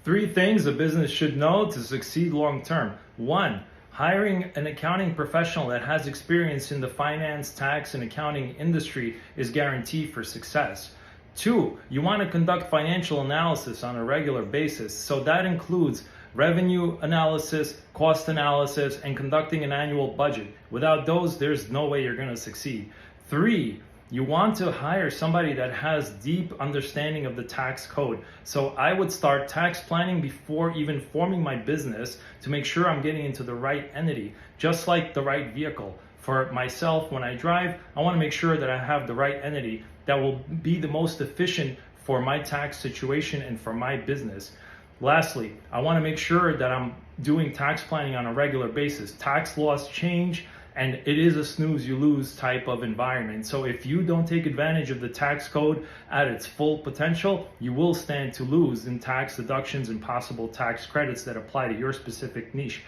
Three things a business should know to succeed long term. One, hiring an accounting professional that has experience in the finance, tax, and accounting industry is guaranteed for success. Two, you want to conduct financial analysis on a regular basis. So that includes revenue analysis, cost analysis, and conducting an annual budget. Without those, there's no way you're going to succeed. Three, you want to hire somebody that has deep understanding of the tax code. So I would start tax planning before even forming my business to make sure I'm getting into the right entity, just like the right vehicle. For myself, when I drive, I want to make sure that I have the right entity that will be the most efficient for my tax situation and for my business. Lastly, I want to make sure that I'm doing tax planning on a regular basis. Tax laws change, and it is a snooze you lose type of environment. So if you don't take advantage of the tax code at its full potential, you will stand to lose in tax deductions and possible tax credits that apply to your specific niche.